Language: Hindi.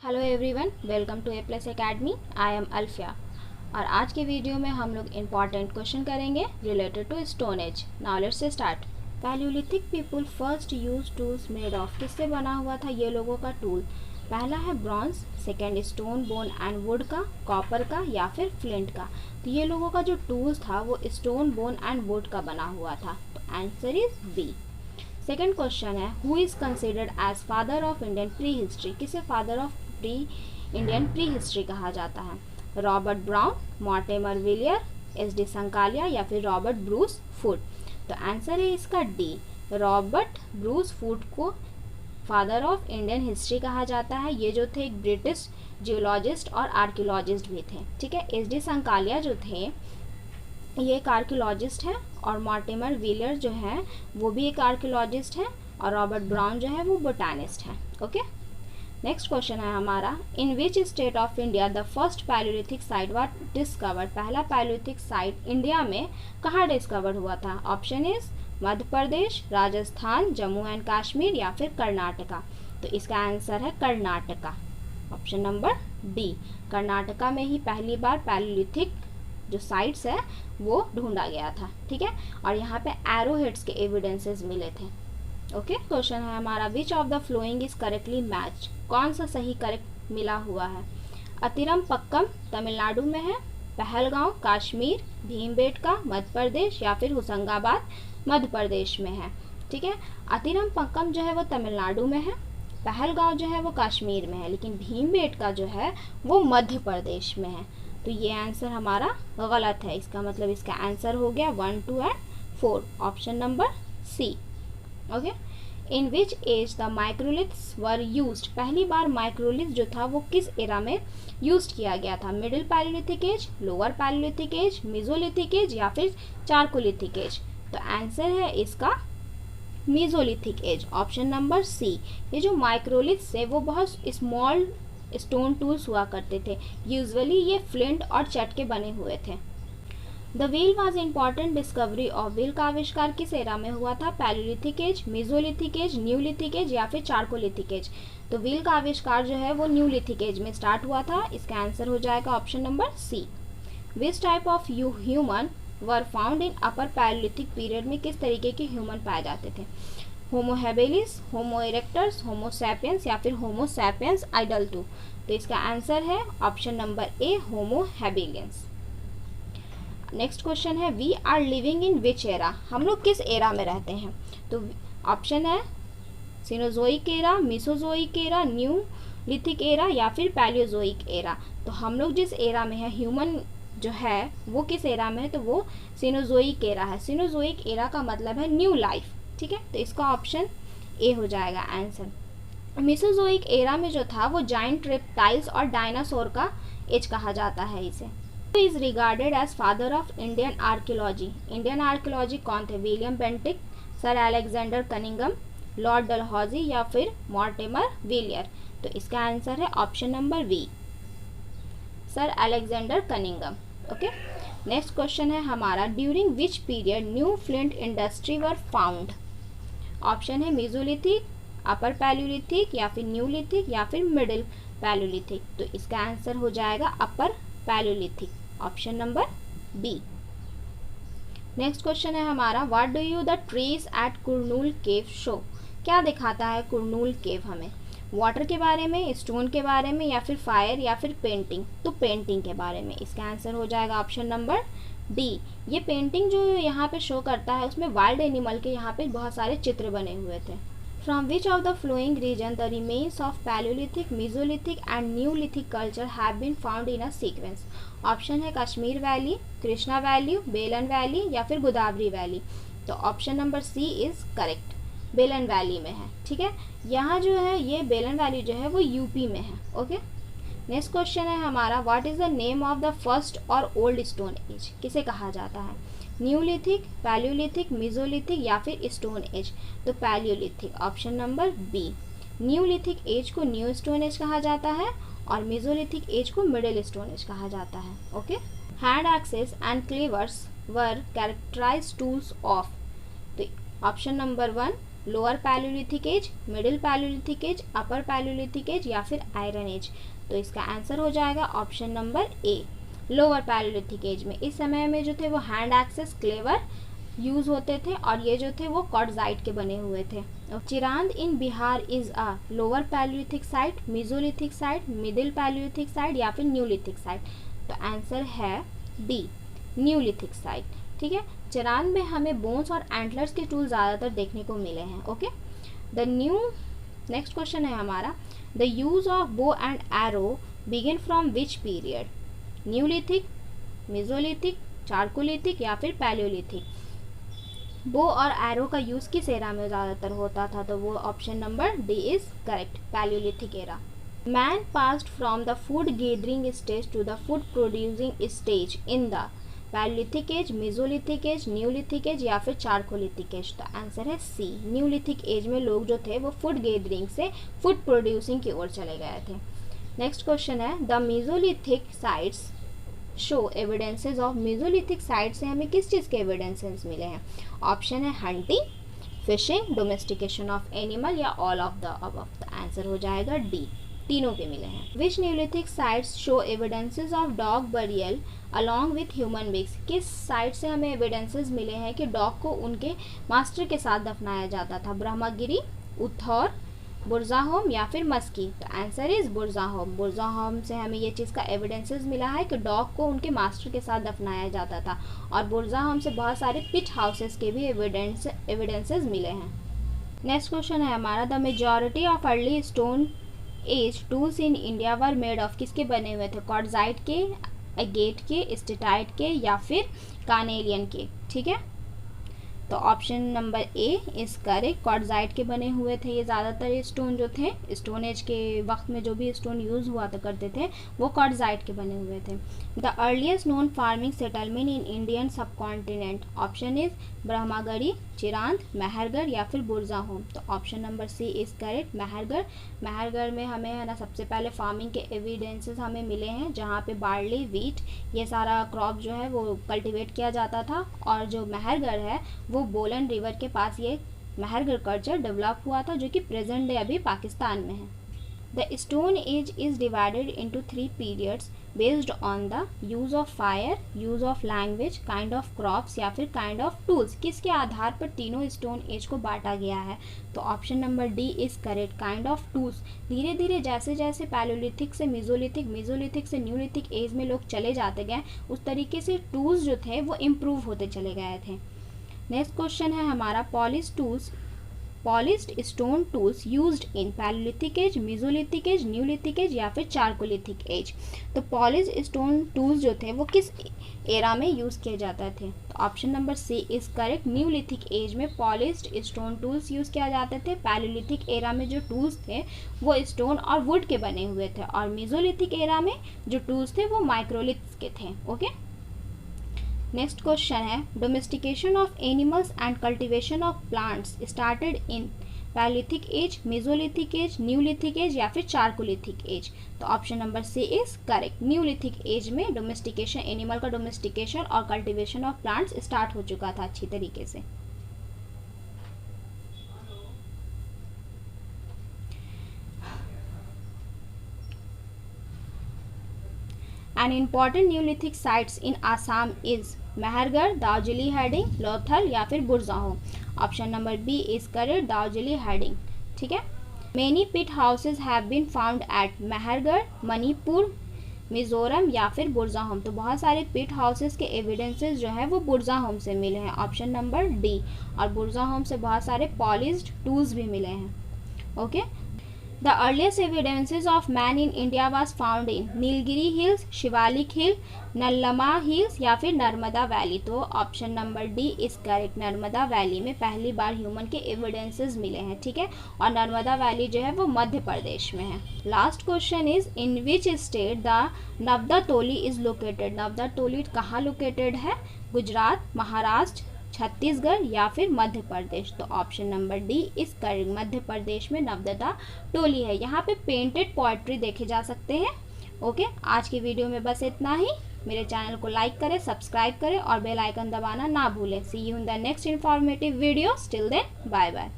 Hello everyone, welcome to A plus academy. I am Alfiya और आज के वीडियो में हम लोग इम्पॉर्टेंट क्वेश्चन करेंगे related to stone age. Now let's start. Palaeolithic people first use tools made of, किससे बना हुआ था ये लोगों का टूल? पहला है bronze, second stone, bone and would का, कॉपर का या फिर फ्लिंट का। तो ये लोगों का जो टूल्स था वो स्टोन, बोन एंड वुड का बना हुआ था। तो answer is B. Second question है who is considered as father of Indian prehistory, किसे father of Indian prehistory कहा जाता है? Robert Brown, Mortimer Wheeler, S D. Sankalia या फिर रॉबर्ट ब्रूस फूड। तो आंसर है इसका डी, रॉबर्ट ब्रूस फूड को फादर ऑफ इंडियन हिस्ट्री कहा जाता है। ये जो थे एक ब्रिटिश जियोलॉजिस्ट और आर्कियोलॉजिस्ट भी थे। ठीक है, एस.डी. संकालिया जो थे ये एक आर्कियोलॉजिस्ट है और मॉर्टिमर विलियर जो है वो भी एक आर्कियोलॉजिस्ट है और रॉबर्ट ब्राउन जो है वो बोटानिस्ट है। ओके, नेक्स्ट क्वेश्चन है हमारा, in which state of India the first palaeolithic site was discovered? पहला पैलियोलिथिक साइट इंडिया में कहाँ डिस्कवर हुआ था? Option is Madhya Pradesh, Rajasthan, Jammu and Kashmir या फिर कर्नाटका। तो इसका आंसर है Karnataka, option number D. Karnataka में ही पहली बार पैलियोलिथिक जो साइट्स है वो ढूंढा गया था। ठीक है, और यहाँ पे एरोहेड्स के एविडेंसेस मिले थे। ओके, क्वेश्चन है हमारा, विच of the following is correctly match? कौन सा सही करेक्ट मिला हुआ है? अतिरम पक्कम तमिलनाडु में है, पहलगांव कश्मीर, भीमबेटका मध्य प्रदेश या फिर होशंगाबाद मध्य प्रदेश में है। ठीक है, अतिरम पक्कम जो है वो तमिलनाडु में है, पहलगांव जो है वो कश्मीर में है, लेकिन भीमबेटका जो है वो मध्य प्रदेश में है। तो ये आंसर हमारा गलत है। इसका मतलब इसका आंसर हो गया 1, 2 and 4, option number C. Okay, in which age the microliths were used? पहली बार माइक्रोलिथ जो था वो किस एरा में यूज्ड किया गया था? Middle Palaeolithic age, lower Palaeolithic age, Mesolithic age या फिर चारकोलिथिक एज। तो आंसर है इसका mesolithic age, option number C. ये जो माइक्रोलिथ्स है वो बहुत स्मॉल स्टोन टूल्स हुआ करते थे। यूजुअली ये फ्लिंट और चट के बने हुए थे। The wheel was important discovery of, wheel का आविष्कार किस एरा में हुआ था? Palaeolithic age, Mesolithic age, Neolithic age या फिर चारकोलिथिक एज। तो व्हील का आविष्कार जो है वो न्यूलिथिक एज में स्टार्ट हुआ था। इसका आंसर हो जाएगा option number C. Which type of human were found in upper palaeolithic period? में किस तरीके के ह्यूमन पाए जाते थे? Homo habilis, Homo erectus, Homo sapiens या फिर होमो सैपियंस आइडल्टू। तो इसका आंसर है option number A, Homo habilians. Next question है, we are living in which era? हम लोग किस एरा में रहते हैं? तो ऑप्शन है Cenozoic era, Mesozoic era, Neolithic era या फिर पैलियोजोइक एरा। तो हम लोग जिस एरा में है, ह्यूमन जो है वो किस एरा में है? तो वो सिनोजोइक एरा है। सिनोजोइक एरा का मतलब है न्यू लाइफ। ठीक है, तो इसका ऑप्शन ए हो जाएगा आंसर। मेसोजोइक एरा में जो था वो जाइंट रेप्टाइल्स और डायनासोर का एज कहा जाता है इसे। Is regarded as father of Indian archaeology? Indian archaeology कौन थे? William Bentinck, sir Alexander Cunningham, lord Dalhousie या फिर मॉर्टिमर विलियर। तो इसका आंसर है option number B, sir Alexander Cunningham. Okay, next question है हमारा, during which period new flint industry were found? Option है मेसोलिथिक, अपर पैलियोलिथिक या फिर न्यूलिथिक या फिर मिडिल पैलियोलिथिक। तो इसका आंसर हो जाएगा upper palaeolithic, option number B. Next question है हमारा, what do you the trees at Kurnool cave show? क्या दिखाता है कुरनूल केव हमें? वाटर के बारे में, स्टोन के बारे में या फिर फायर या फिर पेंटिंग? तो पेंटिंग के बारे में। इसका आंसर हो जाएगा ऑप्शन नंबर डी। ये पेंटिंग जो यहाँ पे शो करता है उसमें वाइल्ड एनिमल के यहाँ पे बहुत सारे चित्र बने हुए थे। From which of the flowing region the remains of palaeolithic, mesolithic and neolithic culture have been found in a sequence? Option है Kashmir valley, Krishna valley, Belan valley या फिर गोदावरी वैली। तो option number C is correct, Belan valley में है। ठीक है, यहाँ जो है ये बेलन वैली जो है वो यूपी में है। ओके, नेक्स्ट क्वेश्चन है हमारा, what is the name of the first और ओल्ड स्टोन एज? किसे कहा जाता है? न्यूलिथिक, पैलियोलिथिक, मेसोलिथिक या फिर स्टोन एज? तो Paleolithic, option number B. Neolithic age को न्यू स्टोन एज कहा जाता है और मेसोलिथिक एज को मिडिल स्टोन एज कहा जाता है। Okay, hand axes and cleavers were characterized tools of? तो option number 1 lower Palaeolithic age, middle Palaeolithic age, अपर पैलियोलिथिक एज या फिर आयरन एज। तो इसका आंसर हो जाएगा option number A, lower Palaeolithic age में। इस समय में जो थे वो हैंड एक्सेस क्लेवर यूज होते थे और ये जो थे वो क्वार्टजाइट के बने हुए थे। Chirand in Bihar is a lower Paleolithic site, Mesolithic site, middle Paleolithic site या फिर न्यूलिथिक साइट। तो आंसर है डी, न्यूलिथिक साइट। ठीक है, चिरांद में हमें बोन्स और एंटलर्स के टूल ज़्यादातर देखने को मिले हैं। ओके, नेक्स्ट क्वेश्चन है हमारा, the use of bow and arrow begin from which period, Neolithic, Mesolithic, chalcolithic या फिर पैलियोलिथिक। बो और एरो का यूज किस एरा में ज़्यादातर होता था, तो वो option number D is correct, palaeolithic era. Man passed from the food gathering stage to the food producing stage in the palaeolithic age, Mesolithic age, Neolithic age या फिर चारकोलिथिक एज। तो आंसर है सी, न्यूलिथिक एज में लोग जो थे वो फूड गैदरिंग से फूड प्रोड्यूसिंग की ओर चले गए थे। नेक्स्ट क्वेश्चन है, the Mesolithic sites show evidences of, Mesolithic site से हमें किस चीज़ के एविडेंसेस मिले हैं। ऑप्शन है hunting, fishing, domestication of animal या ऑल ऑफ द अबव। तो आंसर हो जाएगा डी, तीनों के मिले हैं। Which Neolithic sites show evidences of dog burial along with human beings, किस साइट से हमें एविडेंसेस मिले हैं कि डॉग को उनके मास्टर के साथ दफनाया जाता था। ब्रह्मगिरी, उथौर, बुरजाहोम या फिर मस्की। तो आंसर इज बुरजाहोम। बुरजाहोम से हमें ये चीज़ का एविडेंसेस मिला है कि डॉग को उनके मास्टर के साथ दफनाया जाता था, और बुरजाहोम से बहुत सारे पिट हाउसेस के भी एविडेंसेस मिले हैं। नेक्स्ट क्वेश्चन है हमारा, the majority of early stone age tools in India were made of, किसके बने हुए थे, क्वार्टजाइट के, एगेट के, स्टेटाइट के या फिर कार्नेलियन के। ठीक है, तो option number A is correct, quartzite के बने हुए थे ये ज़्यादातर ये स्टोन जो थे, स्टोन एज के वक्त में जो भी स्टोन यूज़ हुआ करते थे वो क्वार्टजाइट के बने हुए थे। The earliest known farming settlement in Indian subcontinent, option is Brahmagiri, Chirand, Mehrgarh या फिर बुरजाहोम। तो option number C is correct, Mehrgarh. Mehrgarh में हमें है ना सबसे पहले फार्मिंग के एविडेंसेस हमें मिले हैं, जहाँ पे बार्ली, वीट ये सारा क्रॉप जो है वो कल्टीवेट किया जाता था। और जो मेहरगढ़ है वो बोलन रिवर के पास ये मेहरगढ़ कल्चर डेवलप हुआ था, जो कि प्रेजेंट डे अभी पाकिस्तान में है। The stone age is divided into 3 periods based on the use of fire, use of language, kind of crops या फिर काइंड ऑफ टूल्स। किसके आधार पर तीनों स्टोन एज को बांटा गया है, तो option number D is correct, kind of tools. धीरे धीरे जैसे जैसे पैलियोलिथिक से मेसोलिथिक, मेसोलिथिक से न्यूलिथिक एज में लोग चले जाते गए, उस तरीके से टूल्स जो थे वो इम्प्रूव होते चले गए थे। नेक्स्ट क्वेश्चन है हमारा, polished stone tools used in Paleolithic age, Mesolithic age, Neolithic age या फिर चारकोलिथिक एज। तो पॉलिश्ड स्टोन टूल्स जो थे वो किस एरा में यूज़ किए जाते थे, तो option number C is correct, Neolithic age में पॉलिश्ड स्टोन टूल्स यूज़ किया जाते थे। पैलियोलिथिक एरा में जो टूल्स थे वो स्टोन और वुड के बने हुए थे, और मेसोलिथिक एरा में जो टूल्स थे वो माइक्रोलिथ्स के थे। ओके, नेक्स्ट क्वेश्चन है, domestication of animals and cultivation of plants started in Paleolithic age, Mesolithic age, Neolithic age या फिर चारकोलिथिक एज। तो option number C is correct, Neolithic age में डोमेस्टिकेशन, एनिमल का डोमेस्टिकेशन और कल्टीवेशन ऑफ प्लांट्स स्टार्ट हो चुका था अच्छी तरीके से। An important Neolithic sites in Assam is Mehrgarh, Daojali Hading, Lothal या फिर Burzahom. Option number B is correct, Daojali Hading. ठीक है, many pit houses have been found at Mehrgarh, Manipur, Mizoram या फिर बुरजाहोम। तो बहुत सारे पिट हाउसेस के एविडेंसेस जो है वो बुरजाहोम से मिले हैं, ऑप्शन नंबर डी। और बुरजाहोम से बहुत सारे पॉलिश्ड टूल्स भी मिले हैं। Okay, the earliest evidences of man in India was found in Nilgiri hills, Shivalik hill, Nallamala hills या फिर नर्मदा वैली। तो option number D is correct, Narmada valley में पहली बार ह्यूमन के एविडेंसेस मिले हैं। ठीक है, और नर्मदा वैली जो है वो मध्य प्रदेश में है। Last question is, in which state the Navdatoli is located. Navdatoli कहाँ लोकेटेड है, गुजरात, महाराष्ट्र, छत्तीसगढ़ या फिर मध्य प्रदेश। तो option number D is correct, Madhya Pradesh में नवदा टोली है। यहाँ पे पेंटेड पोएट्री देखे जा सकते हैं। ओके, आज की वीडियो में बस इतना ही। मेरे चैनल को लाइक करें, सब्सक्राइब करें और बेल आइकन दबाना ना भूलें। See you in the next informative video. Till then, bye bye.